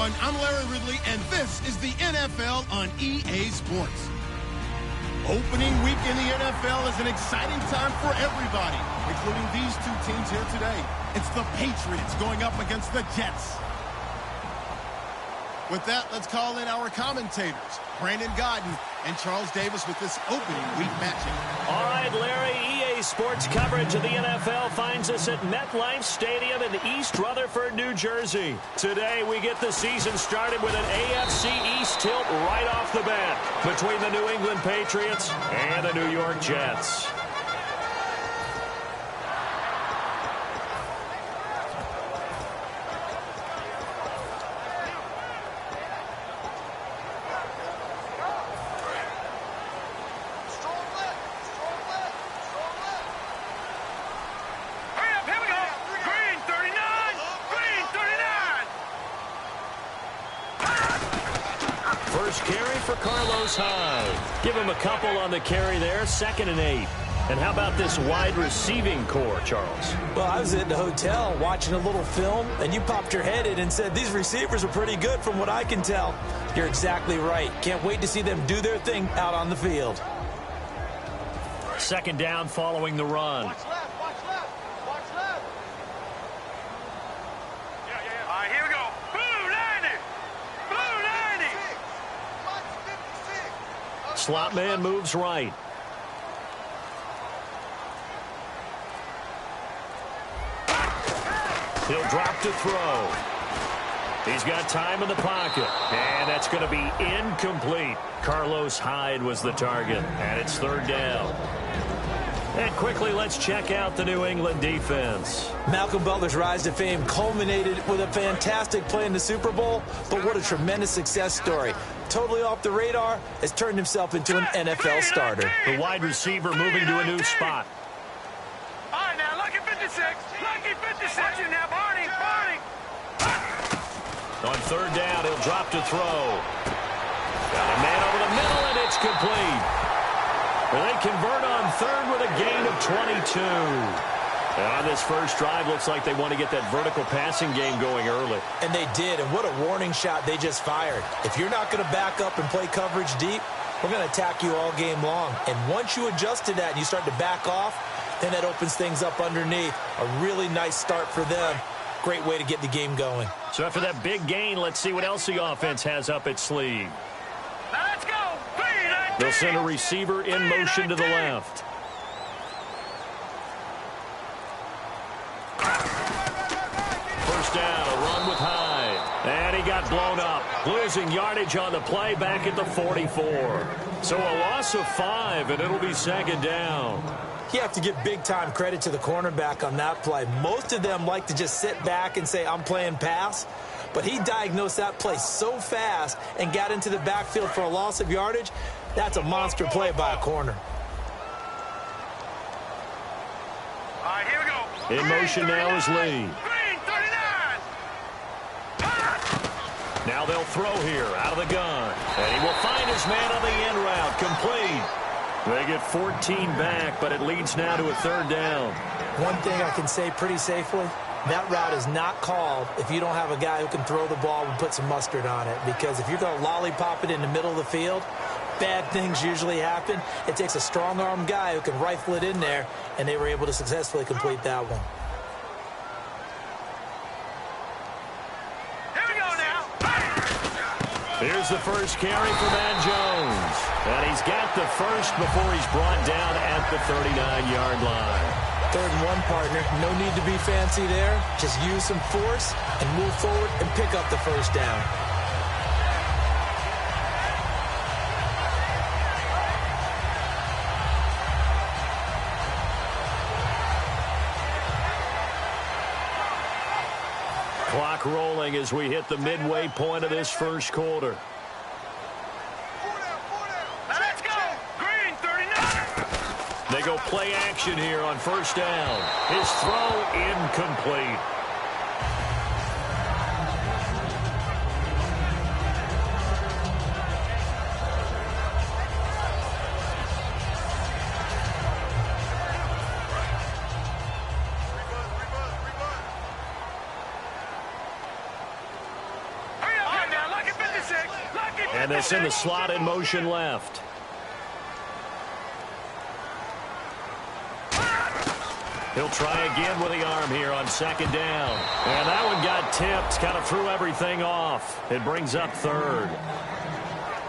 everyone. I'm Larry Ridley, and this is the NFL on EA Sports. Opening week in the NFL is an exciting time for everybody, including these two teams here today. It's the Patriots going up against the Jets. With that, let's call in our commentators, Brandon Godden and Charles Davis, with this opening week matchup. All right, Larry, EA Sports coverage of the NFL finds us at MetLife Stadium in East Rutherford, New Jersey. Today, we get the season started with an AFC East tilt right off the bat between the New England Patriots and the New York Jets. Give him a couple on the carry there, 2nd and 8. And how about this wide receiving core, Charles? Well, I was at the hotel watching a little film, and you popped your head in and said, these receivers are pretty good from what I can tell. You're exactly right. Can't wait to see them do their thing out on the field. 2nd down following the run. Watch left, watch left, watch left. Yeah. All right, here we go. Blue 90. Blue 90. Slot man moves right. He'll drop to throw. He's got time in the pocket. And that's going to be incomplete. Carlos Hyde was the target. And it's 3rd down. And quickly, let's check out the New England defense. Malcolm Butler's rise to fame culminated with a fantastic play in the Super Bowl, but what a tremendous success story. Totally off the radar, has turned himself into an NFL starter. The wide receiver moving to a new spot. All right, now, lucky 56. Lucky 56. Watch it now, Barney. On 3rd down, he'll drop to throw. Got a man over the middle, and it's complete. Well, they convert on 3rd with a gain of 22. On this first drive, looks like they want to get that vertical passing game going early. And they did, and what a warning shot they just fired. If you're not going to back up and play coverage deep, we're going to attack you all game long. And once you adjust to that and you start to back off, then that opens things up underneath. A really nice start for them. Great way to get the game going. So after that big gain, let's see what else the offense has up its sleeve. Now let's go. They'll send a receiver in motion to the left. First down, a run with Hyde. And he got blown up. Losing yardage on the play back at the 44. So a loss of 5, and it'll be 2nd down. You have to give big-time credit to the cornerback on that play. Most of them like to just sit back and say, I'm playing pass. But he diagnosed that play so fast and got into the backfield for a loss of yardage. That's a monster play by a corner. All right, here we go. In motion now is Lee. Green 39. Now they'll throw here out of the gun. And he will find his man on the end route. Complete. They get 14 back, but it leads now to a 3rd down. One thing I can say pretty safely, that route is not called if you don't have a guy who can throw the ball and put some mustard on it. Because if you're going to lollipop it in the middle of the field, bad things usually happen. It takes a strong-arm guy who can rifle it in there, and they were able to successfully complete that one. Here we go now. Here's the first carry for Matt Jones. And he's got the first before he's brought down at the 39-yard line. 3rd and 1, partner. No need to be fancy there. Just use some force and move forward and pick up the first down. Clock rolling as we hit the midway point of this first quarter. Let's go. Green 39. They go play action here on 1st down. His throw incomplete. And they'll send the slot in motion left. He'll try again with the arm here on second down. And that one got tipped, kind of threw everything off. It brings up third.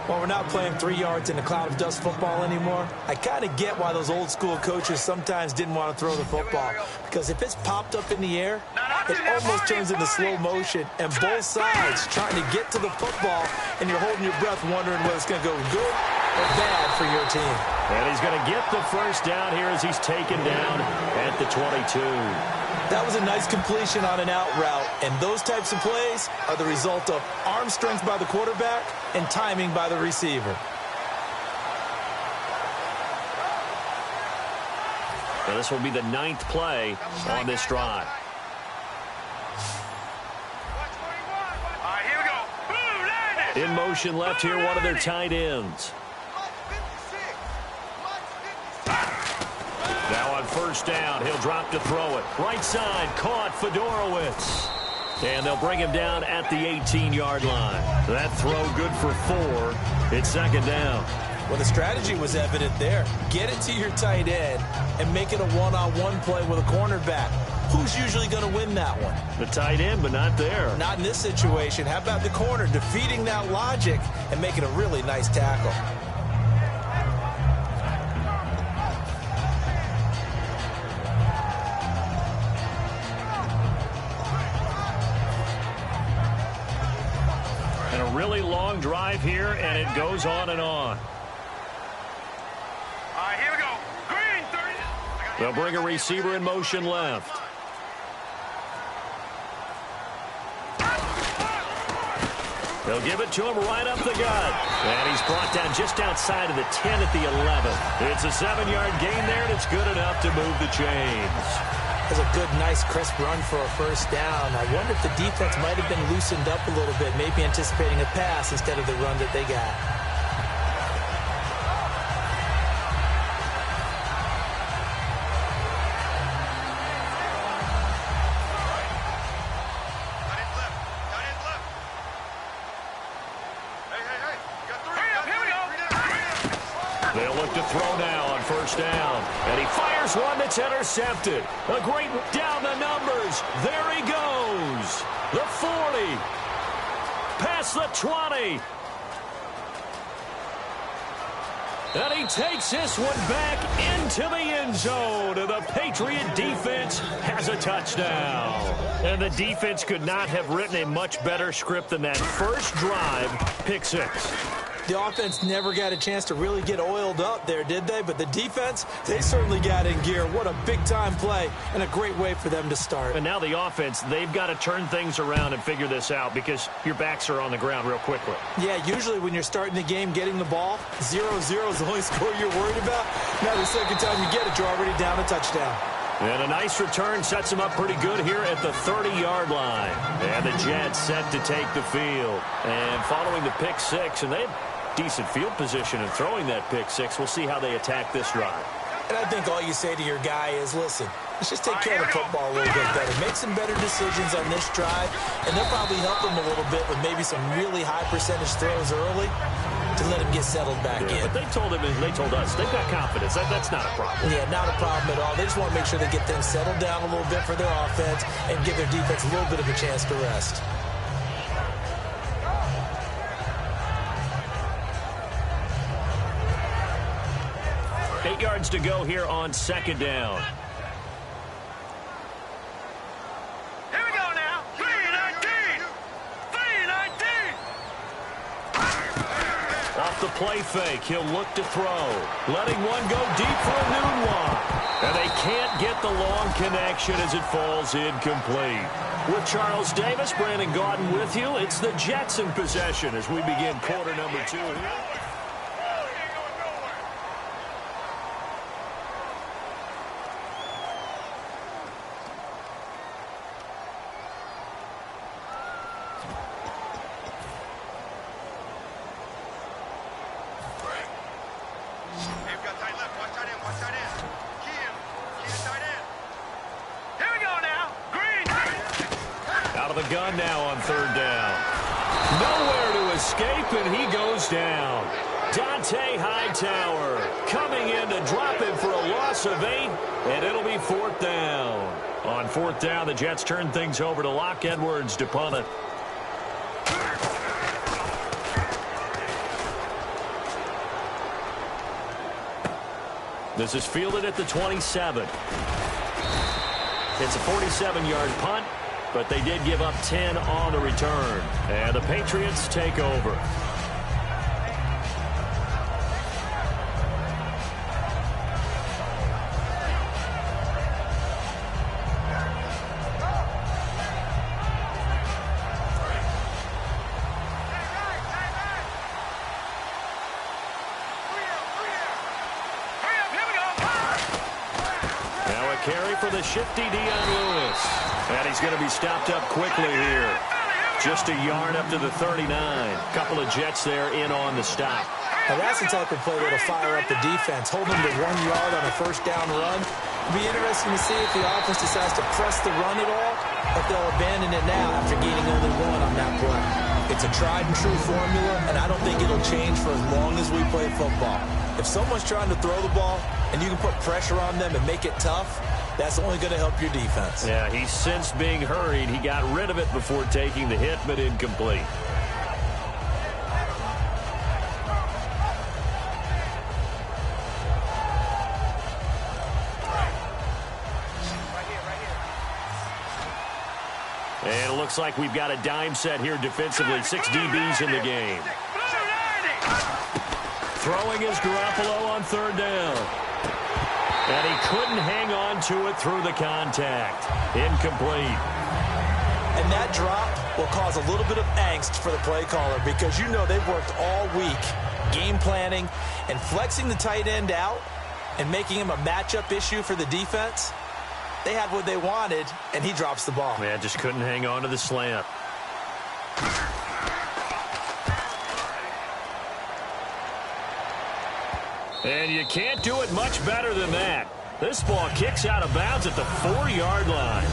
Well, we're not playing 3 yards in a cloud of dust football anymore. I kind of get why those old school coaches sometimes didn't want to throw the football. Because if it's popped up in the air, it almost turns into slow motion. And both sides trying to get to the football, and you're holding your breath wondering whether it's going to go good or bad for your team. And he's going to get the first down here as he's taken down at the 22. That was a nice completion on an out route, and those types of plays are the result of arm strength by the quarterback and timing by the receiver. Now this will be the 9th play on this drive. All right, here we go. Boom, landed. In motion left here, one of their tight ends. Now on first down, he'll drop to throw it. Right side, caught Fedorowicz. And they'll bring him down at the 18-yard line. That throw good for 4. It's second down. Well, the strategy was evident there. Get it to your tight end and make it a one-on-one play with a cornerback. Who's usually going to win that one? The tight end, but not there. Not in this situation. How about the corner defeating that logic and making a really nice tackle? And a really long drive here, and it goes on and on. All right, here we go. Green, 30. They'll bring a receiver in motion left. They'll give it to him right up the gut. And he's brought down just outside of the 10 at the 11. It's a 7-yard gain there, and it's good enough to move the chains. That's a good, nice, crisp run for a first down. I wonder if the defense might have been loosened up a little bit, maybe anticipating a pass instead of the run that they got. They'll look to throw now on first down. And he fires one that's intercepted. A great down the numbers. There he goes. The 40. Past the 20. And he takes this one back into the end zone. And the Patriot defense has a touchdown. And the defense could not have written a much better script than that first drive, pick 6. The offense never got a chance to really get oiled up there, did they? But the defense, they certainly got in gear. What a big-time play and a great way for them to start. And now the offense, they've got to turn things around and figure this out because your backs are on the ground real quickly. Yeah, usually when you're starting the game getting the ball, 0-0 is the only score you're worried about. Now the second time you get it, you're already down a touchdown. And a nice return sets them up pretty good here at the 30-yard line. And the Jets set to take the field. And following the pick 6, and they have decent field position in throwing that pick 6. We'll see how they attack this drive. And I think all you say to your guy is, listen, let's just take care of the football a little bit better. Make some better decisions on this drive, and they'll probably help them a little bit with maybe some really high percentage throws early to let him get settled back in. But they told him, and they told us, they've got confidence. That's not a problem. Yeah, not a problem at all. They just want to make sure they get things settled down a little bit for their offense and give their defense a little bit of a chance to rest. Eight yards to go here on second down. Here we go now. 3-19. 3-19. Off the play fake, he'll look to throw. Letting one go deep for a noon one. And they can't get the long connection as it falls incomplete. With Charles Davis, Brandon Gaudin with you. It's the Jets in possession as we begin quarter number 2 here. escape, and he goes down. Dante Hightower coming in to drop him for a loss of 8, and it'll be 4th down. On 4th down, the Jets turn things over to Locke Edwards to punt it. This is fielded at the 27. It's a 47-yard punt, but they did give up 10 on the return. And the Patriots take over. Carry for the shifty Dion Lewis. And he's going to be stopped up quickly here. Just a yard up to the 39. Couple of Jets there in on the stop. Now that's the type of play that'll fire up the defense. Hold them to 1 yard on a first down run. It'll be interesting to see if the offense decides to press the run at all, or if they'll abandon it now after gaining only 1 on that play. It's a tried and true formula, and I don't think it'll change for as long as we play football. If someone's trying to throw the ball and you can put pressure on them and make it tough, that's only going to help your defense. Yeah, he's sensed being hurried. He got rid of it before taking the hit, but incomplete. And it looks like we've got a dime set here defensively. 6 DBs in the game. Throwing is Garoppolo on 3rd down. And he couldn't hang on to it through the contact. Incomplete. And that drop will cause a little bit of angst for the play caller, because you know they've worked all week game planning and flexing the tight end out and making him a matchup issue for the defense. They had what they wanted, and he drops the ball. Man, just couldn't hang on to the slant. And you can't do it much better than that. This ball kicks out of bounds at the 4-yard line.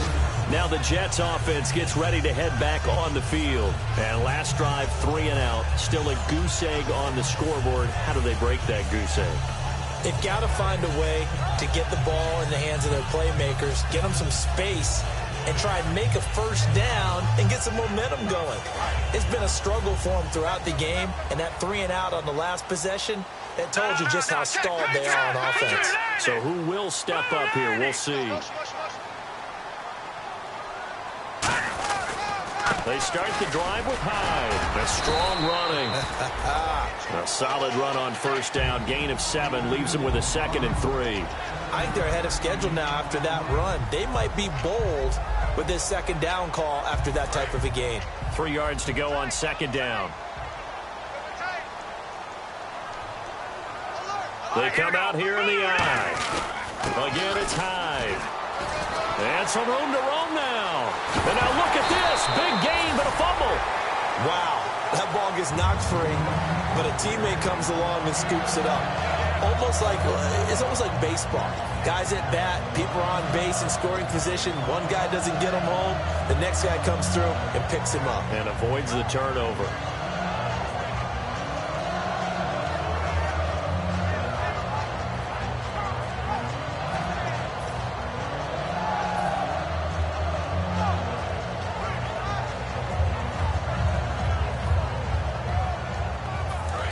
Now the Jets offense gets ready to head back on the field. And last drive, 3 and out. Still a goose egg on the scoreboard. How do they break that goose egg? They've got to find a way to get the ball in the hands of their playmakers, get them some space, and try and make a first down and get some momentum going. It's been a struggle for them throughout the game, and that 3 and out on the last possession, that told you just how stalled they are on offense. So who will step up here? We'll see. They start the drive with Hyde. A strong running. A solid run on first down. Gain of 7 leaves them with a 2nd and 3. I think they're ahead of schedule now after that run. They might be bold with this 2nd down call after that type of a gain. 3 yards to go on 2nd down. They come out here in the eye. Again, it's Hyde. And some room to roam now. And now look at this. Big gain, but a fumble. Wow. That ball gets knocked free, but a teammate comes along and scoops it up. It's almost like baseball. Guys at bat, people are on base in scoring position. One guy doesn't get him home. The next guy comes through and picks him up. And avoids the turnover.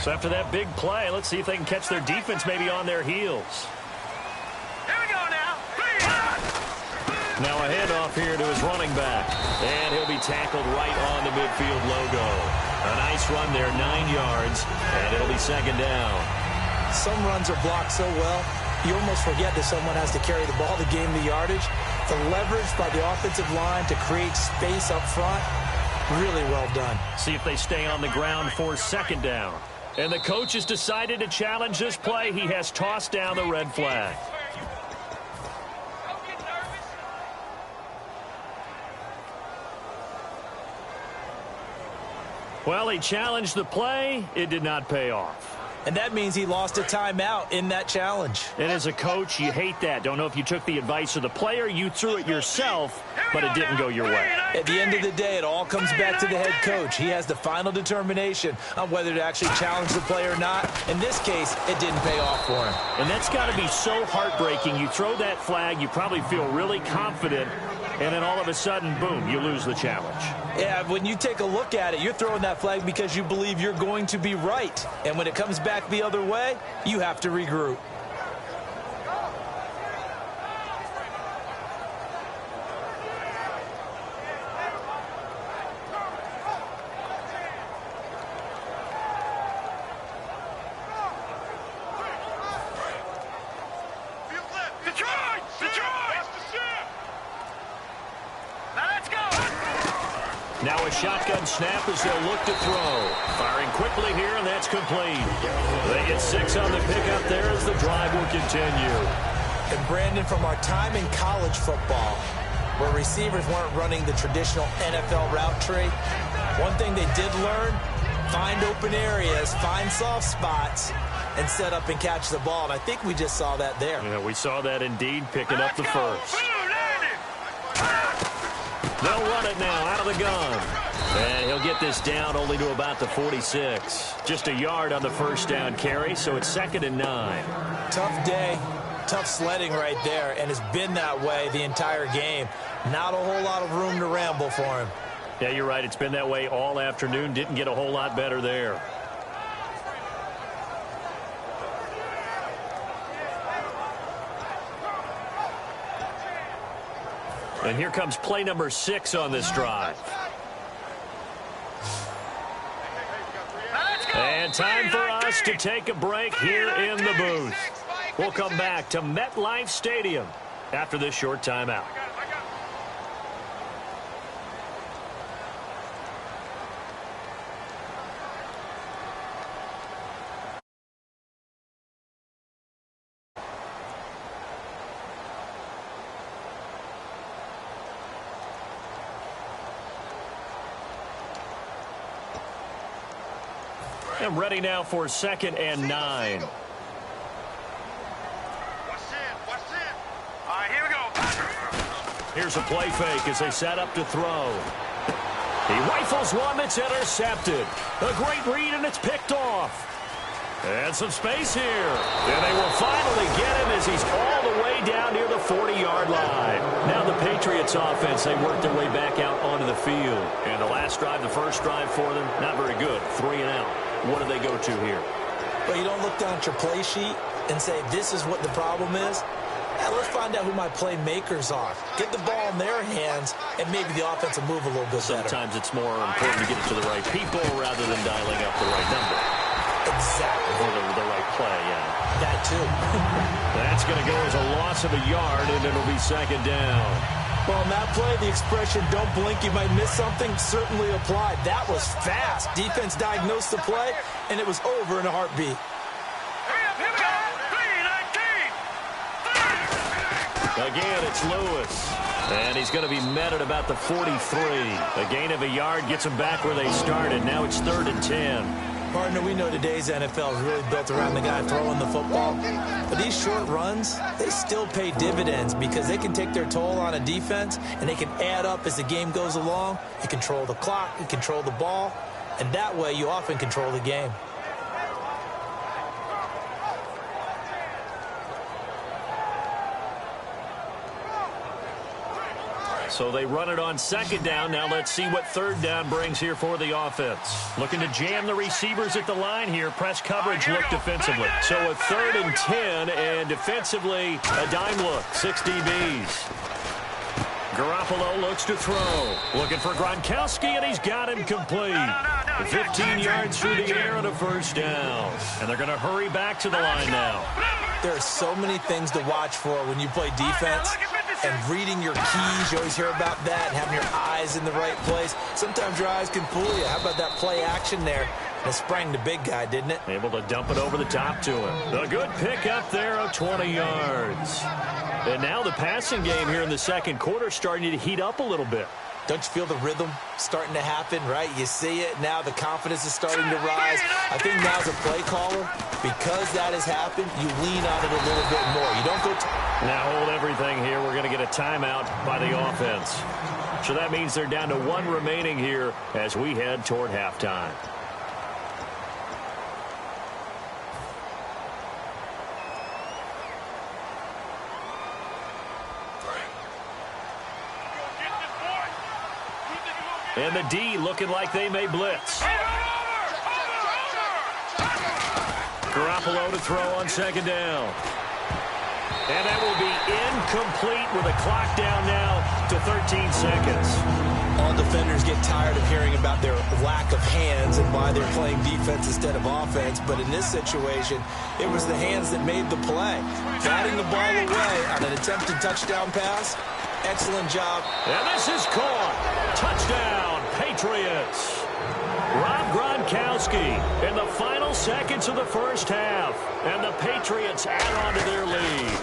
So after that big play, let's see if they can catch their defense maybe on their heels. Here we go now. Now a handoff here to his running back. And he'll be tackled right on the midfield logo. A nice run there, 9 yards. And it'll be 2nd down. Some runs are blocked so well, you almost forget that someone has to carry the ball to gain the yardage. The leverage by the offensive line to create space up front, really well done. See if they stay on the ground for 2nd down. And the coach has decided to challenge this play. He has tossed down the red flag. Well, he challenged the play. It did not pay off. And that means he lost a timeout in that challenge. And as a coach, you hate that. Don't know if you took the advice of the player, you threw it yourself, but it didn't go your way. At the end of the day, it all comes back to the head coach. He has the final determination on whether to actually challenge the play or not. In this case, it didn't pay off for him. And that's got to be so heartbreaking. You throw that flag, you probably feel really confident, and then all of a sudden, boom, you lose the challenge. Yeah, when you take a look at it, you're throwing that flag because you believe you're going to be right. And when it comes back the other way, you have to regroup. Now a shotgun snap as they'll look to throw. Firing quickly here, and that's complete. They get 6 on the pickup there as the drive will continue. And Brandon, from our time in college football, where receivers weren't running the traditional NFL route tree, one thing they did learn, find open areas, find soft spots, and set up and catch the ball. And I think we just saw that there. Yeah, we saw that indeed, picking up the first. They'll run it now out of the gun. And he'll get this down only to about the 46. Just a yard on the first down carry, so it's 2nd and 9. Tough day, tough sledding right there, and it's been that way the entire game. Not a whole lot of room to ramble for him. Yeah, you're right. It's been that way all afternoon. Didn't get a whole lot better there. And here comes play number 6 on this drive. And time for us to take a break here in the booth. We'll come back to MetLife Stadium after this short timeout. And ready now for 2nd and 9. Watch in. All right, here we go. Here's a play fake as they set up to throw. He rifles one that's intercepted. A great read, and it's picked off. And some space here. And they will finally get him as he's all the way down near the 40-yard line. Now the Patriots offense, they work their way back out onto the field. And the last drive, the first drive for them, not very good. 3 and out. What do they go to here? Well, you don't look down at your play sheet and say, this is what the problem is. Now, let's find out who my playmakers are. Get the ball in their hands, and maybe the offense will move a little bit better. Sometimes it's more important to get it to the right people rather than dialing up the right number. Exactly. Or the right play, yeah. That, too. That's going to go as a loss of a yard, and it'll be 2nd down. Well, on that play, the expression, don't blink, you might miss something, certainly applied. That was fast. Defense diagnosed the play, and it was over in a heartbeat. Here we go. 3-19. Again, it's Lewis. And he's going to be met at about the 43. A gain of a yard gets him back where they started. Now it's 3rd and 10. Partner, we know today's NFL is really built around the guy throwing the football. But these short runs, they still pay dividends because they can take their toll on a defense, and they can add up as the game goes along. You control the clock, you control the ball, and that way you often control the game. So they run it on 2nd down. Now let's see what 3rd down brings here for the offense. Looking to jam the receivers at the line here. Press coverage look defensively. So a 3rd and 10, and defensively a dime look. 6 DBs. Garoppolo looks to throw. Looking for Gronkowski, and he's got him complete. 15 yards through the air and a first down. And they're going to hurry back to the line now. There are so many things to watch for when you play defense. And reading your keys, you always hear about that, and having your eyes in the right place. Sometimes your eyes can fool you. How about that play action there? And it sprang the big guy, didn't it? Able to dump it over the top to him. A good pick up there of 20 yards. And now the passing game here in the second quarter starting to heat up a little bit. Don't you feel the rhythm starting to happen, right? You see it. Now the confidence is starting to rise. I think now's a play caller Because that has happened, you lean on it a little bit more. You don't go... Now hold everything here. We're going to get a timeout by the offense. So that means they're down to 1 remaining here as we head toward halftime. And the D looking like they may blitz. Garoppolo to throw on second down. And that will be incomplete with a clock down now to 13 seconds. All defenders get tired of hearing about their lack of hands and why they're playing defense instead of offense. But in this situation, it was the hands that made the play. Batting the ball away on an attempted touchdown pass. Excellent job. And this is caught. Touchdown, Patriots. Rob Gronkowski in the final seconds of the first half. And the Patriots add on to their lead.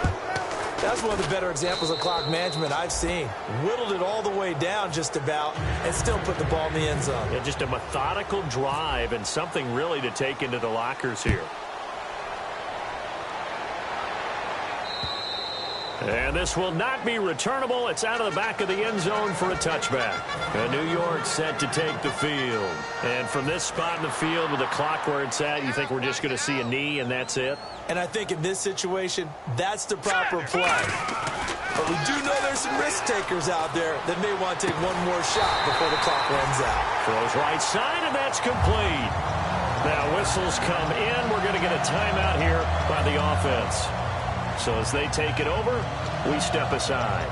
That's one of the better examples of clock management I've seen. Whittled it all the way down just about and still put the ball in the end zone. Yeah, just a methodical drive and something really to take into the lockers here. And this will not be returnable. It's out of the back of the end zone for a touchback. And New York set to take the field. And from this spot in the field with the clock where it's at, you think we're just going to see a knee and that's it? And I think in this situation, that's the proper play. But we do know there's some risk takers out there that may want to take one more shot before the clock runs out. Throws right side, and that's complete. Now whistles come in. We're going to get a timeout here by the offense. So as they take it over, we step aside.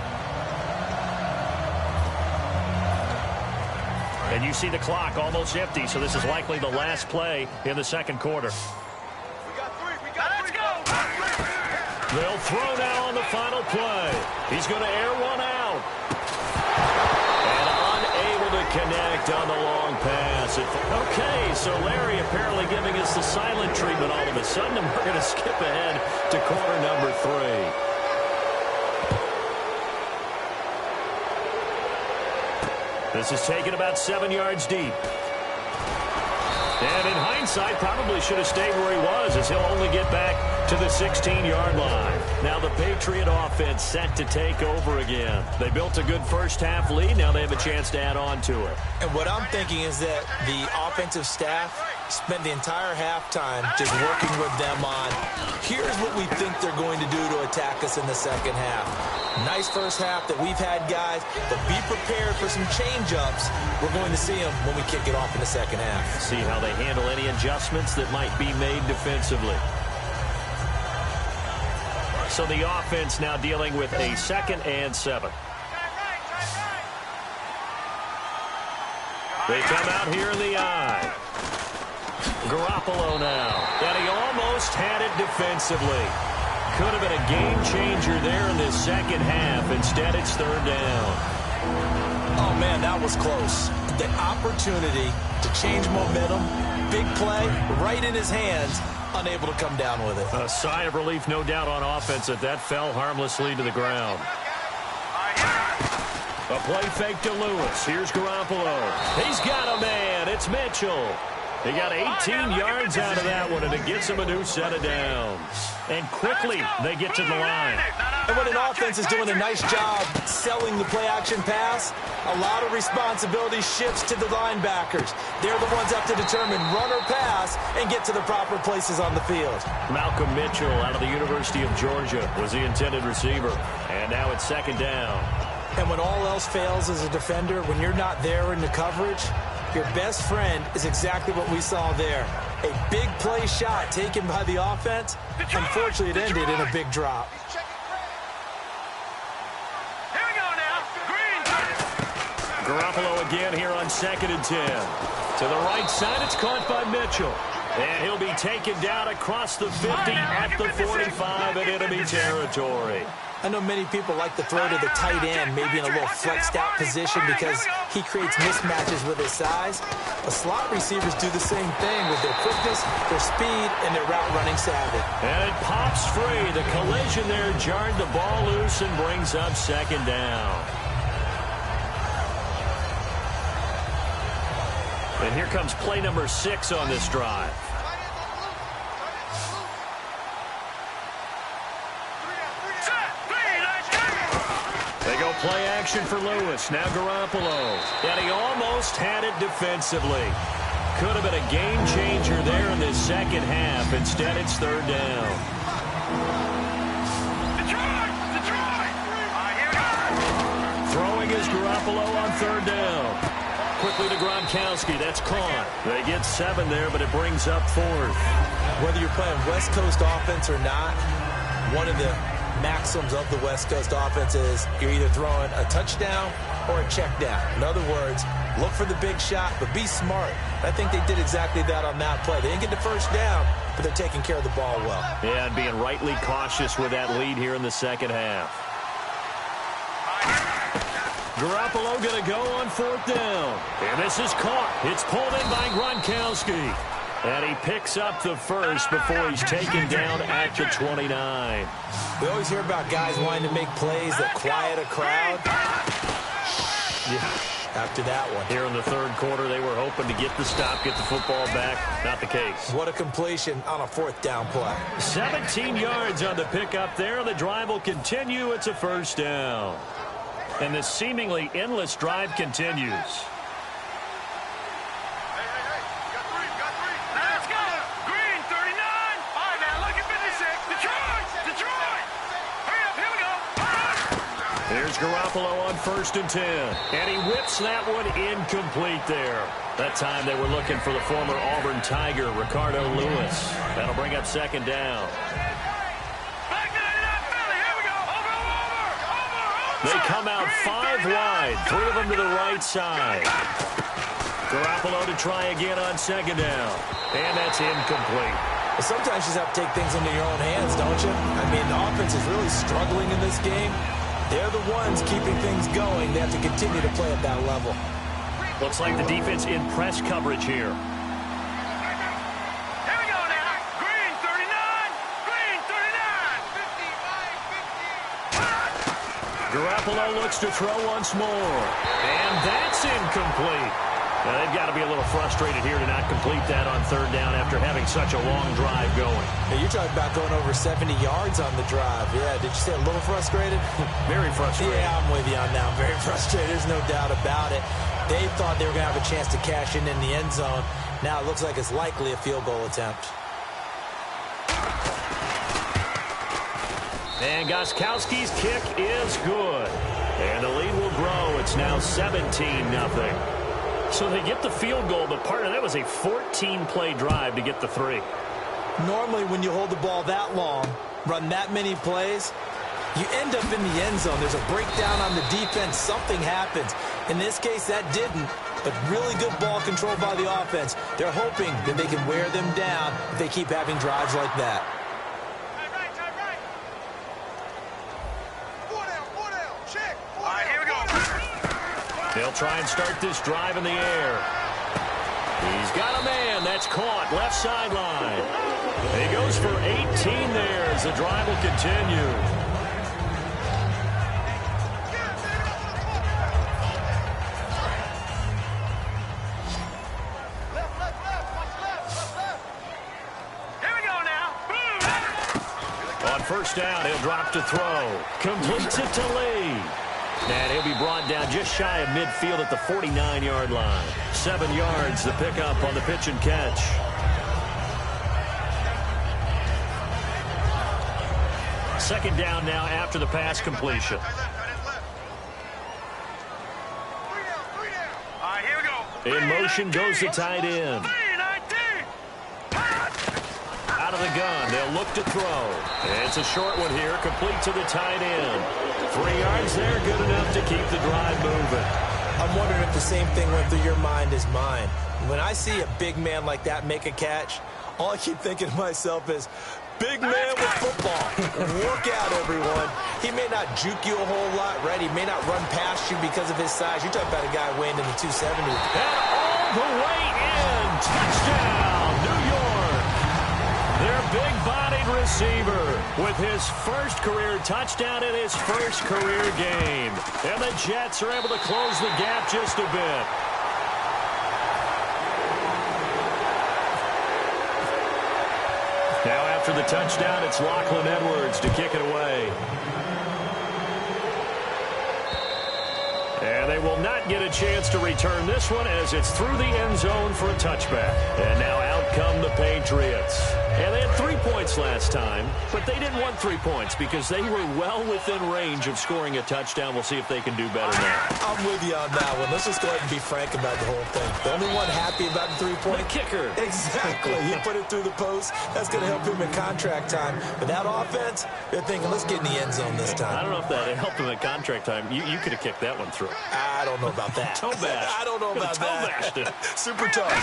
And you see the clock almost empty, so this is likely the last play in the second quarter. Let's go! They'll throw now on the final play. He's going to air one out. And unable to connect on the long pass. Okay, so Larry apparently giving us the silent treatment all of a sudden, and we're going to skip ahead to quarter number 3. This is taken about 7 yards deep. And in hindsight, probably should have stayed where he was, as he'll only get back to the 16-yard line. Now the Patriot offense set to take over again. They built a good first-half lead. Now they have a chance to add on to it. And what I'm thinking is that the offensive staff spent the entire halftime just working with them on, here's what we think they're going to do to attack us in the second half. Nice first half that we've had, guys, but be prepared for some change-ups. We're going to see them when we kick it off in the second half. See how they handle any adjustments that might be made defensively. So the offense now dealing with a 2nd and 7. They come out here in the eye. Garoppolo now. And he almost had it defensively. Could have been a game changer there in this second half. Instead, it's 3rd down. Oh, man, that was close. The opportunity to change momentum, big play, right in his hands, unable to come down with it. A sigh of relief, no doubt, on offense that fell harmlessly to the ground. A play fake to Lewis. Here's Garoppolo. He's got a man. It's Mitchell. He got 18 yards out of that one, and it gets him a new set of downs. And quickly, they get to the line. And when an offense is doing a nice job selling the play-action pass, a lot of responsibility shifts to the linebackers. They're the ones that have to determine run or pass and get to the proper places on the field. Malcolm Mitchell out of the University of Georgia was the intended receiver. And now it's 2nd down. And when all else fails as a defender, when you're not there in the coverage, your best friend is exactly what we saw there. A big play shot taken by the offense. Unfortunately, it ended in a big drop. Here we go now. Green. Garoppolo again here on 2nd and 10. To the right side, it's caught by Mitchell. And he'll be taken down across the 50 at the 45 in enemy territory. I know many people like to throw to the tight end, maybe in a little flexed out position because he creates mismatches with his size. But slot receivers do the same thing with their quickness, their speed, and their route running savvy. And it pops free. The collision there jarred the ball loose and brings up 2nd down. And here comes play number 6 on this drive. play action for Lewis. Now Garoppolo. And he almost had it defensively. Could have been a game changer there in this second half. Instead, it's third down. Throwing is Garoppolo on third down. Quickly to Gronkowski. That's caught. They get 7 there, but it brings up 4th. Whether you're playing West Coast offense or not, one of the maxims of the West Coast offense is you're either throwing a touchdown or a check down. In other words, look for the big shot, but be smart. I think they did exactly that on that play. They didn't get the first down, but they're taking care of the ball well. Yeah, and being rightly cautious with that lead here in the second half. Garoppolo going to go on 4th down. And this is caught. It's pulled in by Gronkowski. And he picks up the first before he's taken down at the 29. We always hear about guys wanting to make plays that quiet a crowd. Yeah, after that one. Here in the third quarter, they were hoping to get the stop, get the football back. Not the case. What a completion on a 4th down play. 17 yards on the pickup there. The drive will continue. It's a first down. And this seemingly endless drive continues. Let's go. Green, 39. All right, now look at 56. Detroit. Hurry up, here we go. There's Garoppolo on 1st and 10. And he whips that one incomplete there. That time they were looking for the former Auburn Tiger, Ricardo Lewis. That'll bring up 2nd down. They come out 5 wide, 3 of them to the right side. Garoppolo to try again on 2nd down. And that's incomplete. Well, sometimes you just have to take things into your own hands, don't you? I mean, the offense is really struggling in this game. They're the ones keeping things going. They have to continue to play at that level. Looks like the defense in press coverage here. Garoppolo looks to throw once more. And that's incomplete. Now, they've got to be a little frustrated here to not complete that on 3rd down after having such a long drive going. Hey, you're talking about going over 70 yards on the drive. Yeah, did you say a little frustrated? Very frustrated. Yeah, I'm with you on that. Very frustrated. There's no doubt about it. They thought they were going to have a chance to cash in the end zone. Now it looks like it's likely a field goal attempt. And Gostkowski's kick is good. And the lead will grow. It's now 17-0. So they get the field goal, but part of that was a 14-play drive to get the 3. Normally when you hold the ball that long, run that many plays, you end up in the end zone. There's a breakdown on the defense. Something happens. In this case, that didn't. But really good ball control by the offense. They're hoping that they can wear them down if they keep having drives like that. They'll try and start this drive in the air. He's got a man. That's caught. Left sideline. He goes for 18 there as the drive will continue. Here we go now. On 1st down, he'll drop to throw. Completes it to Lee. And he'll be brought down just shy of midfield at the 49-yard line. 7 yards the pickup on the pitch and catch. Second down now after the pass completion. In motion goes the tight end. Out of the gun, they'll look to throw. It's a short one here, complete to the tight end. 3 yards there, good enough to keep the drive moving. I'm wondering if the same thing went through your mind as mine. When I see a big man like that make a catch, all I keep thinking to myself is, big man with football. Work out, everyone. He may not juke you a whole lot, right? He may not run past you because of his size. You're talking about a guy weighing in the 270. And all the way in. Touchdown, New York. Their big-bodied receiver with his first career touchdown in his first career game. And the Jets are able to close the gap just a bit. Now after the touchdown, it's Lachlan Edwards to kick it away. And they will not get a chance to return this one as it's through the end zone for a touchback. And now out come the Patriots. And they had 3 points last time, but they didn't want 3 points because they were well within range of scoring a touchdown. We'll see if they can do better now. I'm with you on that one. Let's just go ahead and be frank about the whole thing. The only one happy about the 3-point. The kicker. Exactly. He put it through the post. That's going to help him in contract time. But that offense, they're thinking, let's get in the end zone this time. I don't know if that helped him at contract time. You could have kicked that one through. I don't know about that. Toe bash. I don't know about that. It. Super tough.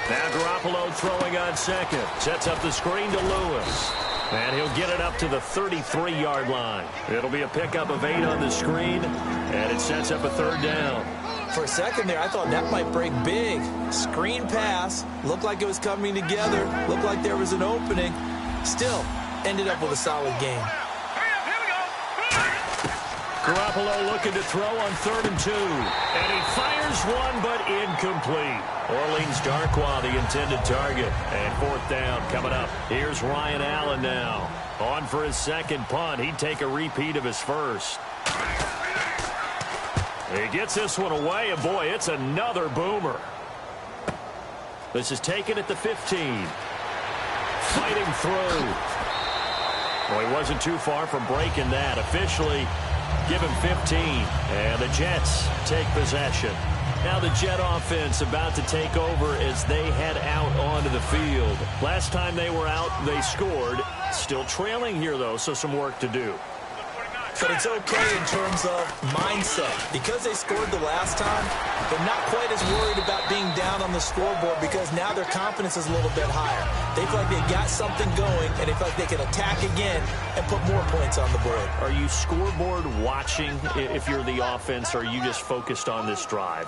Now Garoppolo throwing on second. Sets up the screen to Lewis. And he'll get it up to the 33-yard line. It'll be a pickup of 8 on the screen, and it sets up a 3rd down. For a second there, I thought that might break big. Screen pass. Looked like it was coming together. Looked like there was an opening. Still, ended up with a solid game. Garoppolo looking to throw on 3rd and 2. And he fires one, but incomplete. Orleans Darkwa, the intended target. And 4th down coming up. Here's Ryan Allen now. On for his second punt. He'd take a repeat of his first. He gets this one away, and boy, it's another boomer. This is taken at the 15. Fighting through. Well, he wasn't too far from breaking that. Officially, give him 15. And the Jets take possession. Now the Jet offense about to take over as they head out onto the field. Last time they were out, they scored. Still trailing here, though, so some work to do. But it's okay in terms of mindset. Because they scored the last time, they're not quite as worried about being down on the scoreboard because now their confidence is a little bit higher. They feel like they've got something going, and they feel like they can attack again and put more points on the board. Are you scoreboard watching if you're the offense, or are you just focused on this drive?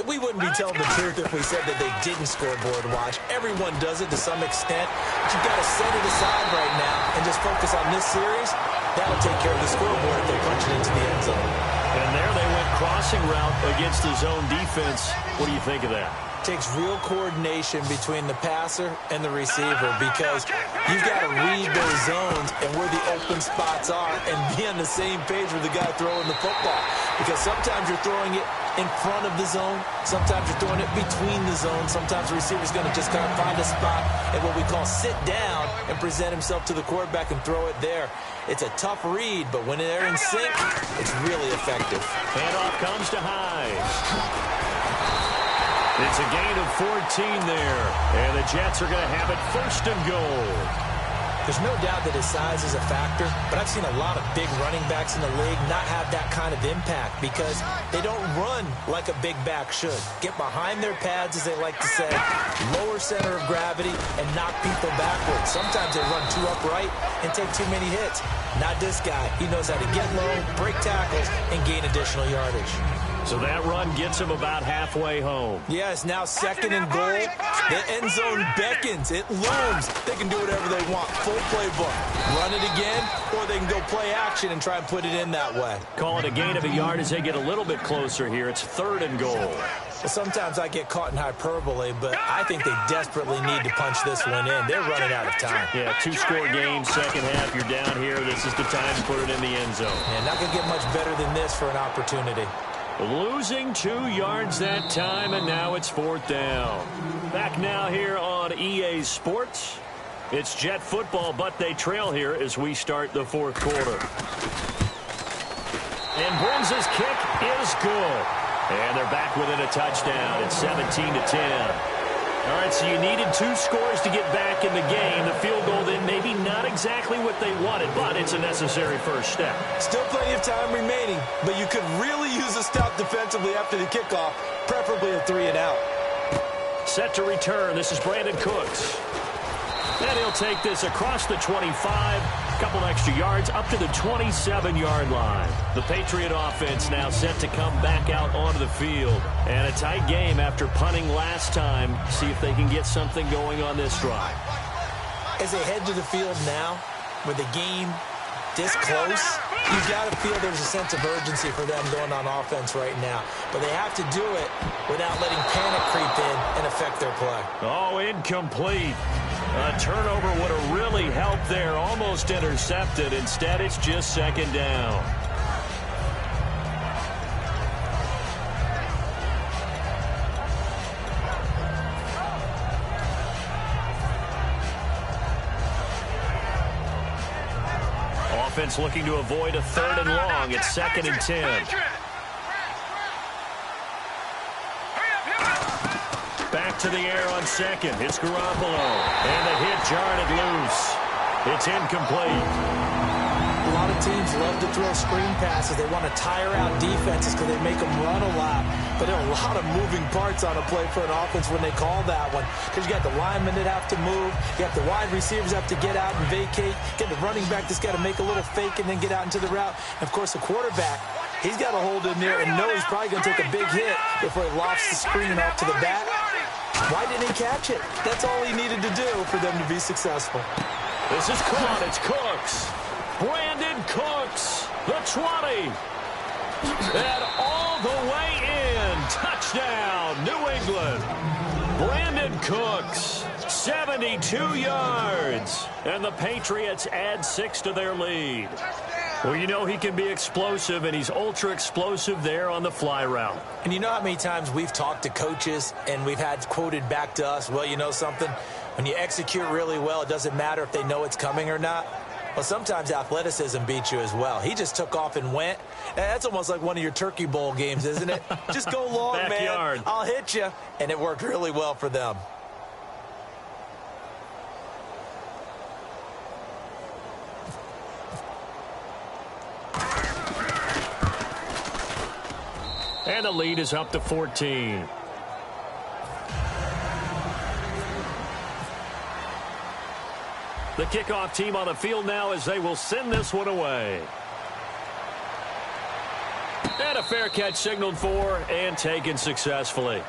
We wouldn't be telling the truth if we said that they didn't scoreboard watch. Everyone does it to some extent. But you've got to set it aside right now and just focus on this series. That'll take care of the scoreboard if they punch it into the end zone. And there they went crossing route against the zone defense. What do you think of that? Takes real coordination between the passer and the receiver because you've got to read those zones and where the open spots are and be on the same page with the guy throwing the football. Because sometimes you're throwing it in front of the zone. Sometimes you're throwing it between the zones. Sometimes the receiver's going to just kind of find a spot and what we call sit down and present himself to the quarterback and throw it there. It's a tough read, but when they're in sync, it's really effective. Handoff comes to Hines. It's a gain of 14 there, and the Jets are going to have it 1st and goal. There's no doubt that his size is a factor, but I've seen a lot of big running backs in the league not have that kind of impact because they don't run like a big back should. Get behind their pads, as they like to say, lower center of gravity, and knock people backwards. Sometimes they run too upright and take too many hits. Not this guy. He knows how to get low, break tackles, and gain additional yardage. So that run gets him about halfway home. Yeah, it's now 2nd and goal. The end zone beckons. It looms. They can do whatever they want. Full playbook. Run it again, or they can go play action and try and put it in that way. Call it a gain of a yard as they get a little bit closer here. It's 3rd and goal. Well, sometimes I get caught in hyperbole, but I think they desperately need to punch this one in. They're running out of time. Yeah, 2-score game, second half. You're down here. This is the time to put it in the end zone. Yeah, not going to get much better than this for an opportunity. Losing 2 yards that time, and now it's 4th down. Back now here on EA Sports. It's Jet football, but they trail here as we start the 4th quarter. And Burns' kick is good. And they're back within a touchdown. It's 17-10. All right, so you needed 2 scores to get back in the game. The field goal then maybe not exactly what they wanted, but it's a necessary first step. Still plenty of time remaining, but you could really use a stop defensively after the kickoff, preferably a 3-and-out. Set to return. This is Brandon Cooks. And he'll take this across the 25, a couple extra yards, up to the 27-yard line. The Patriot offense now set to come back out onto the field. And a tight game after punting last time. See if they can get something going on this drive. As they head to the field now, with the game this close, you've got to feel there's a sense of urgency for them going on offense right now. But they have to do it without letting panic creep in and affect their play. Oh, incomplete. A turnover would have really helped there. Almost intercepted. Instead, it's just 2nd down. defense looking to avoid a 3rd and long. It's 2nd and 10. Back to the air on 2nd. It's Garoppolo. And the hit jarred it loose. It's incomplete. A lot of teams love to throw screen passes. They want to tire out defenses because they make them run a lot. But there are a lot of moving parts on a play for an offense when they call that one. Because you got the linemen that have to move. You got the wide receivers have to get out and vacate. You got the running back that's got to make a little fake and then get out into the route. And, of course, the quarterback, he's got to hold in there and know he's probably going to take a big hit before he lofts the screen off to the back. Why didn't he catch it? That's all he needed to do for them to be successful. This is caught. It's Cooks. Brandon Cooks, the 20. And all the way in. Touchdown, New England. Brandon Cooks, 72 yards. And the Patriots add 6 to their lead. Well, you know he can be explosive, and he's ultra-explosive there on the fly route. And you know how many times we've talked to coaches and we've had quoted back to us, well, you know something? When you execute really well, it doesn't matter if they know it's coming or not. Well, sometimes athleticism beats you as well. He just took off and went. That's almost like one of your Turkey Bowl games, isn't it? Just go long, Backyard. man. I'll hit you. And it worked really well for them. And the lead is up to 14. The kickoff team on the field now as they will send this one away. And a fair catch signaled for and taken successfully.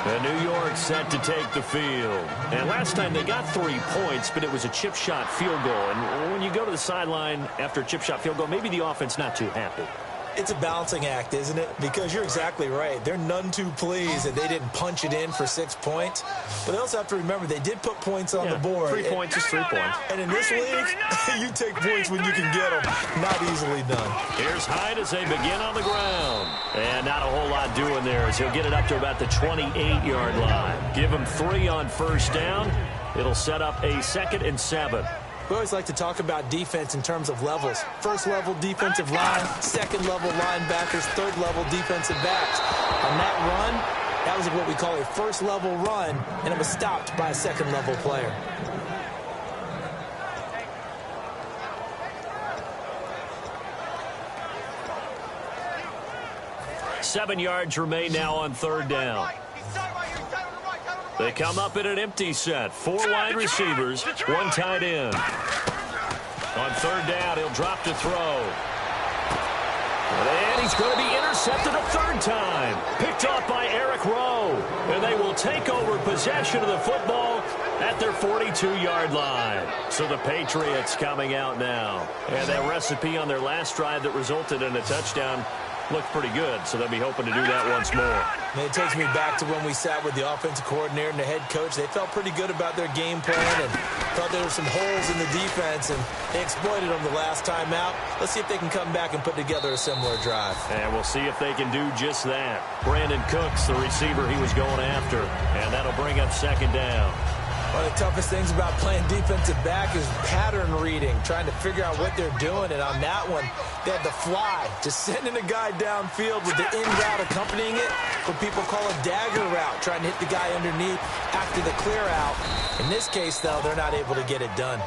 And New York set to take the field. And last time they got 3 points, but it was a chip shot field goal. And when you go to the sideline after a chip shot field goal, maybe the offense not too happy. It's a balancing act, isn't it? Because you're exactly right. They're none too pleased that they didn't punch it in for 6 points. But they also have to remember they did put points on the board. 3 points is 3 points. And in this league, you take points when you can get them. Not easily done. Here's Hyde as they begin on the ground. And not a whole lot doing there as he'll get it up to about the 28-yard line. Give him 3 on first down. It'll set up a 2nd and 7. We always like to talk about defense in terms of levels. First level defensive line, second level linebackers, third level defensive backs. On that run, that was what we call a first level run, and it was stopped by a second level player. Seven yards remain now on 3rd down. They come up in an empty set. 4 wide receivers, 1 tight end. On 3rd down, he'll drop to throw. And he's going to be intercepted a 3rd time. Picked off by Eric Rowe. And they will take over possession of the football at their 42-yard line. So the Patriots coming out now. And that recipe on their last drive that resulted in a touchdown looked pretty good, so they'll be hoping to do that once more. And it takes me back to when we sat with the offensive coordinator and the head coach. They felt pretty good about their game plan and thought there were some holes in the defense, and they exploited them the last time out. Let's see if they can come back and put together a similar drive. And we'll see if they can do just that. Brandon Cooks, the receiver he was going after, and that'll bring up 2nd down. One of the toughest things about playing defensive back is pattern reading, trying to figure out what they're doing. And on that one, they had the fly, just sending a guy downfield with the in route accompanying it, what people call a dagger route, trying to hit the guy underneath after the clear out. In this case, though, they're not able to get it done.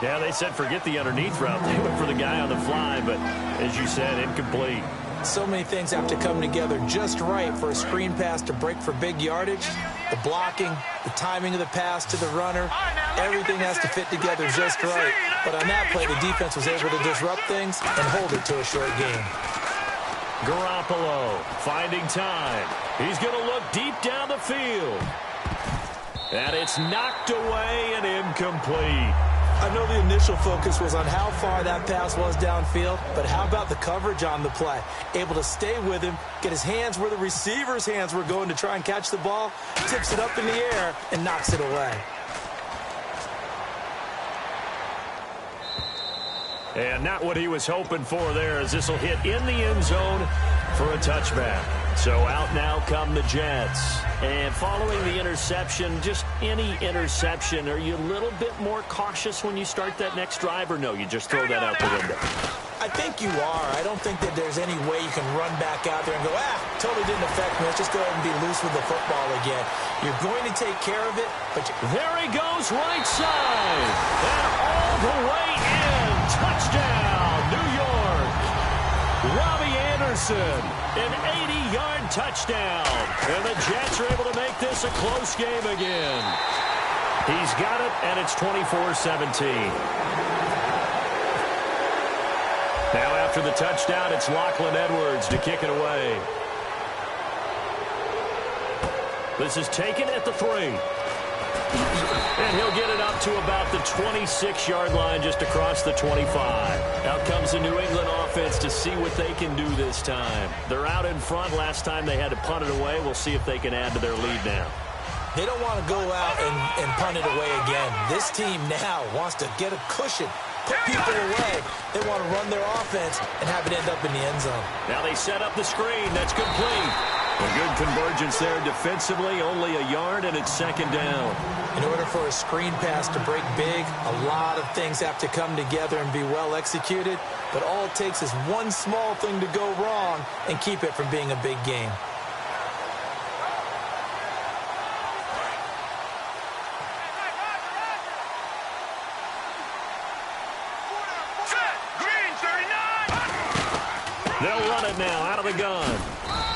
Yeah, they said forget the underneath route. They went for the guy on the fly, but as you said, incomplete. So many things have to come together just right for a screen pass to break for big yardage. The blocking, the timing of the pass to the runner, everything has to fit together just right. But on that play, the defense was able to disrupt things and hold it to a short game. Garoppolo finding time. He's going to look deep down the field. And it's knocked away and incomplete. I know the initial focus was on how far that pass was downfield, but how about the coverage on the play? Able to stay with him, get his hands where the receiver's hands were going to try and catch the ball, tips it up in the air, and knocks it away. And not what he was hoping for there, as this will hit in the end zone for a touchback. So out now come the Jets. And following the interception, just any interception, are you a little bit more cautious when you start that next drive, or no, you just throw that out the window? I think you are. I don't think that there's any way you can run back out there and go, totally didn't affect me. Let's just go ahead and be loose with the football again. You're going to take care of it, but there he goes, right side. And all the way in. Touchdown, New York. Robbie Anderson, an 80-yard touchdown. And the Jets are able to make this a close game again. He's got it, and it's 24-17. Now after the touchdown, it's Lachlan Edwards to kick it away. This is taken at the 3. And he'll get it up to about the 26-yard line, just across the 25. Out comes the New England offense to see what they can do this time. They're out in front. Last time they had to punt it away. We'll see if they can add to their lead now. They don't want to go out and punt it away again. This team now wants to get a cushion, put people away. They want to run their offense and have it end up in the end zone. Now they set up the screen. That's complete. A good convergence there defensively, only a yard, and it's second down. In order for a screen pass to break big, a lot of things have to come together and be well executed, but all it takes is one small thing to go wrong and keep it from being a big game. They'll run it now out of the gun.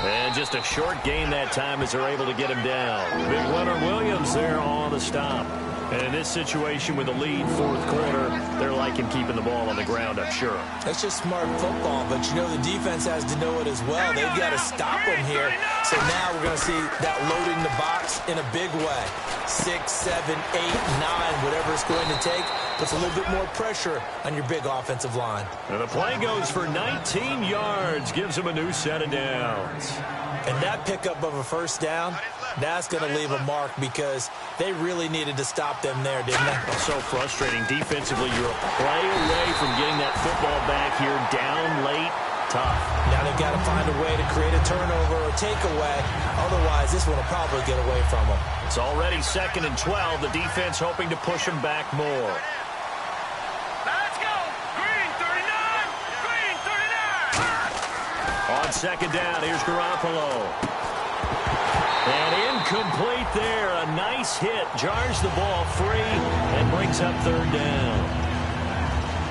And just a short gain that time as they're able to get him down. Big Leonard Williams there on the stop. And in this situation with the lead, fourth quarter, they're liking keeping the ball on the ground, I'm sure. That's just smart football, but you know the defense has to know it as well. They've got to stop them here. So now we're going to see that loading the box in a big way. 6, 7, 8, 9, whatever it's going to take, puts a little bit more pressure on your big offensive line. And the play goes for 19 yards, gives them a new set of downs. And that pickup of a first down, that's going to leave a mark because they really needed to stop them there, didn't they? So frustrating. Defensively, you're a play away from getting that football back here, down late, tough. Now they've got to find a way to create a turnover or takeaway. Otherwise, this one will probably get away from them. It's already 2nd and 12. The defense hoping to push them back more. Let's go. Green 39. Green 39. On second down, here's Garoppolo. And incomplete there. A nice hit. Jars the ball free and brings up third down.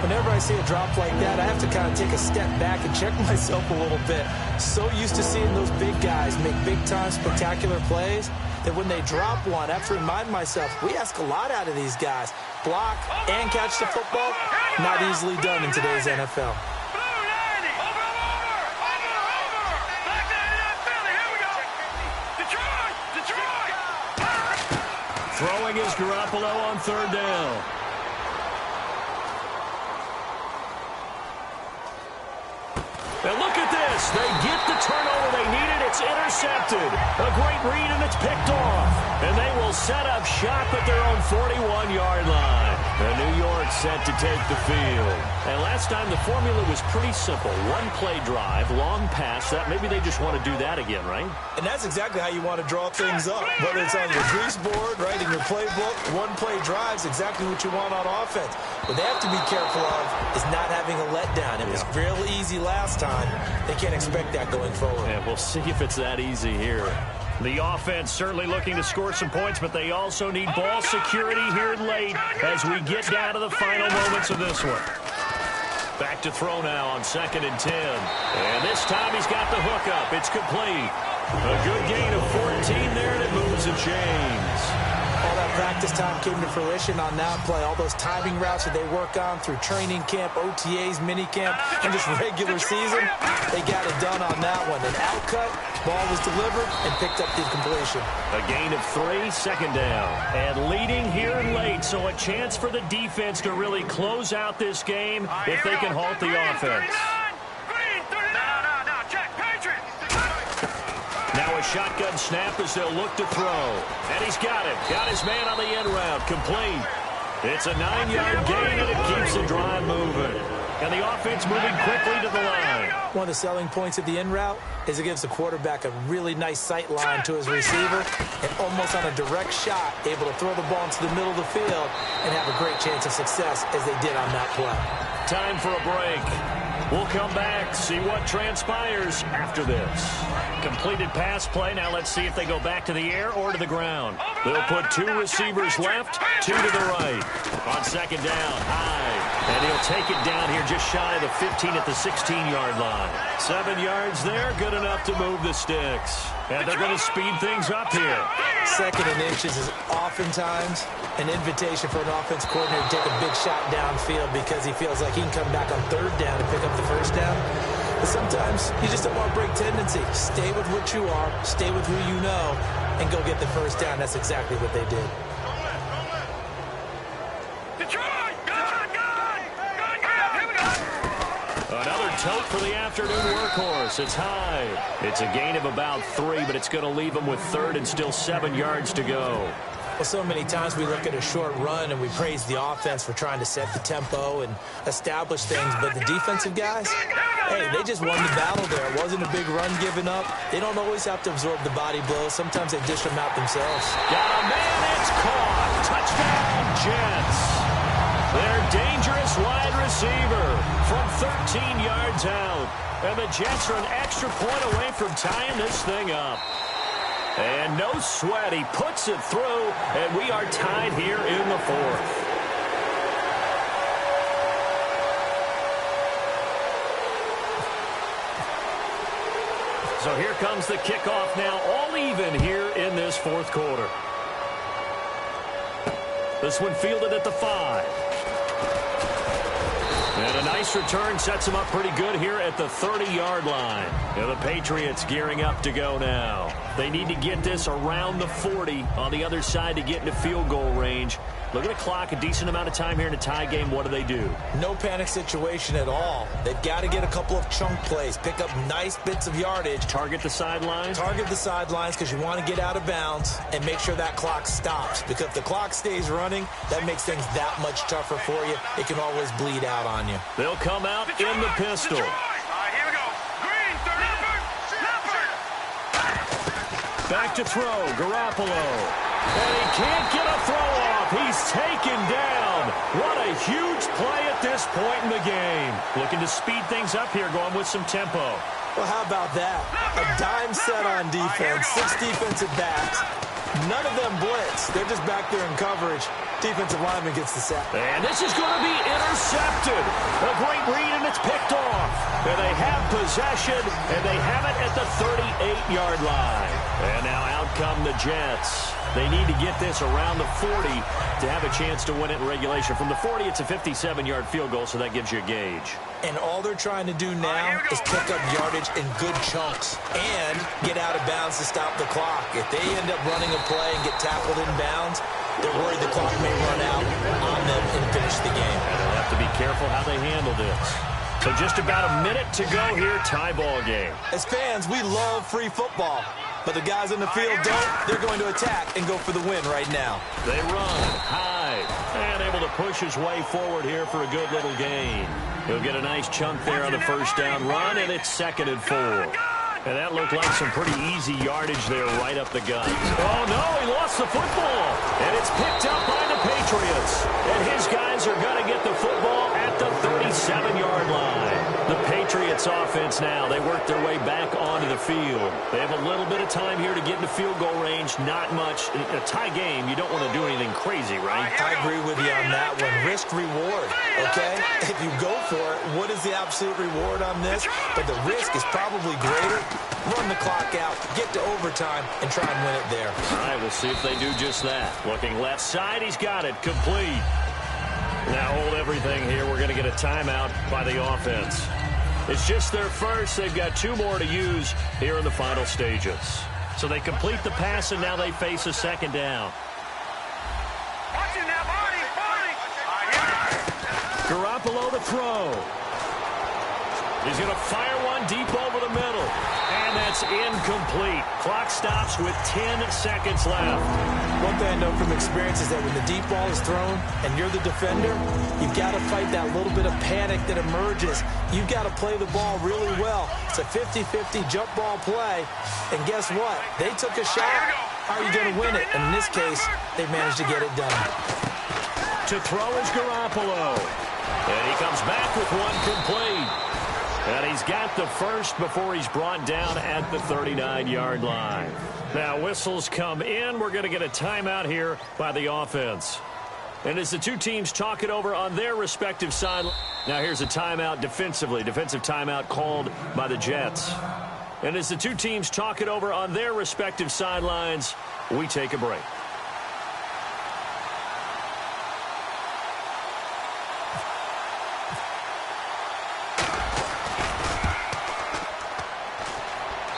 Whenever I see a drop like that, I have to kind of take a step back and check myself a little bit. So used to seeing those big guys make big-time spectacular plays that when they drop one, I have to remind myself, we ask a lot out of these guys. Block and catch the football, not easily done in today's NFL. Throwing is Garoppolo on third down. And look at this. They get the turnover they needed. It's intercepted. A great read, and it's picked off. And they will set up shop at their own 41-yard line. And New York set to take the field. And last time the formula was pretty simple. One-play drive, long pass. That maybe they just want to do that again, right? And that's exactly how you want to draw things up. Whether it's on your grease board, right, in your playbook, one-play drive is exactly what you want on offense. What they have to be careful of is not having a letdown. It was real easy last time. They can't expect that going forward. Yeah, we'll see if it's that easy here. The offense certainly looking to score some points, but they also need ball security here late as we get down to the final moments of this one. Back to throw now on 2nd and 10. And this time he's got the hook up. It's complete. A good gain of 14 there, and it moves the chains. All that practice time came to fruition on that play. All those timing routes that they work on through training camp, OTAs, mini camp, and just regular season, they got it done on that one. An outcut, ball was delivered, and picked up the completion. A gain of 3, second down. And leading here late, so a chance for the defense to really close out this game if they can halt the offense. Now a shotgun snap as they'll look to throw. And he's got it. Got his man on the end route. Complete. It's a 9-yard gain, and it keeps the drive moving. And the offense moving quickly to the line. One of the selling points of the in route is it gives the quarterback a really nice sight line to his receiver and almost on a direct shot able to throw the ball into the middle of the field and have a great chance of success as they did on that play. Time for a break. We'll come back, see what transpires after this. Completed pass play. Now let's see if they go back to the air or to the ground. They'll put 2 receivers left, 2 to the right. On second down, Hyde. And he'll take it down here just shy of the 15 at the 16-yard line. 7 yards there, good enough to move the sticks. And they're going to speed things up here. 2nd and inches is oftentimes an invitation for an offense coordinator to take a big shot downfield because he feels like he can come back on 3rd down and pick up the 1st down. But sometimes you just don't want to break tendency. Stay with what you are, stay with who you know, and go get the 1st down. That's exactly what they did. Another tote for the afternoon workhorse. It's Hyde. It's a gain of about 3, but it's going to leave them with 3rd and still 7 yards to go. Well, so many times we look at a short run and we praise the offense for trying to set the tempo and establish things, but the defensive guys, hey, they just won the battle there. It wasn't a big run given up. They don't always have to absorb the body blows. Sometimes they dish them out themselves. Got a man, it's caught. Touchdown, Jets. Their dangerous wide receiver from 13 yards out. And the Jets are an extra point away from tying this thing up. And no sweat, he puts it through, and we are tied here in the 4th. So here comes the kickoff now, all even here in this 4th quarter. This one fielded at the 5. And a nice return sets him up pretty good here at the 30-yard line. And the Patriots gearing up to go now. They need to get this around the 40 on the other side to get into field goal range. Look at the clock, a decent amount of time here in a tie game. What do? No panic situation at all. They've got to get a couple of chunk plays, pick up nice bits of yardage. Target the sidelines? Target the sidelines because you want to get out of bounds and make sure that clock stops. Because if the clock stays running, that makes things that much tougher for you. It can always bleed out on you. They'll come out in the pistol. Here we go. Green, 30. Back to throw, Garoppolo. And he can't get a throw off. He's taken down. What a huge play at this point in the game. Looking to speed things up here, going with some tempo. Well, how about that? A dime set on defense, 6 defensive backs. None of them blitz. They're just back there in coverage. Defensive lineman gets the sack. And this is going to be intercepted. A great read, and it's picked off. And they have possession, and they have it at the 38-yard line. And now out come the Jets. They need to get this around the 40 to have a chance to win it in regulation. From the 40, it's a 57-yard field goal, so that gives you a gauge. And all they're trying to do now is pick up yardage in good chunks and get out of bounds to stop the clock. If they end up running a play and get tackled in bounds, they're worried the clock may run out on them and finish the game. And they'll have to be careful how they handle this. So just about a minute to go here, tie ball game. As fans, we love free football. But the guys in the field don't. They're going to attack and go for the win right now. They run high and able to push his way forward here for a good little gain. He'll get a nice chunk there on the 1st down run, and it's 2nd and 4. And that looked like some pretty easy yardage there right up the gut. Oh, no, he lost the football. And it's picked up by the Patriots. And his guys are going to get the football at the 37-yard line. The Patriots offense now, they work their way back onto the field. They have a little bit of time here to get into field goal range. Not much. In a tie game, you don't want to do anything crazy, right? I agree with you on that one. Risk reward, okay? If you go for it, what is the absolute reward on this? But the risk is probably greater. Run the clock out, get to overtime, and try and win it there. All right, we'll see if they do just that. Looking left side, he's got it. Complete. Now hold everything here. We're going to get a timeout by the offense. It's just their first. They've got 2 more to use here in the final stages. So they complete the pass, and now they face a 2nd down. Watch it now, Barney. Garoppolo to throw. He's going to fire one deep over the middle. And that's incomplete. Clock stops with 10 seconds left. One thing I know from experience is that when the deep ball is thrown and you're the defender, you've got to fight that little bit of panic that emerges. You've got to play the ball really well. It's a 50-50 jump ball play. And guess what? They took a shot. How are you going to win it? And in this case, they managed to get it done. To throw is Garoppolo. And he comes back with one complete. And he's got the first before he's brought down at the 39-yard line. Now, whistles come in. We're going to get a timeout here by the offense. And as the two teams talk it over on their respective side. Now, here's a timeout defensively. Defensive timeout called by the Jets. And as the two teams talk it over on their respective sidelines, we take a break.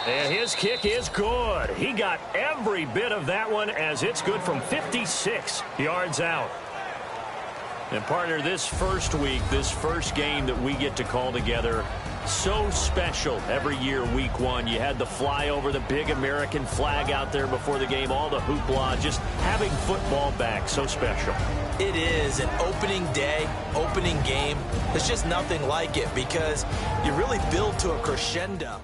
And his kick is good. He got every bit of that one as it's good from 56 yards out. And partner, this first week, this first game that we get to call together, so special every year, week one. You had the flyover, the big American flag out there before the game, all the hoopla, just having football back, so special. It is an opening day, opening game. There's just nothing like it because you really build to a crescendo.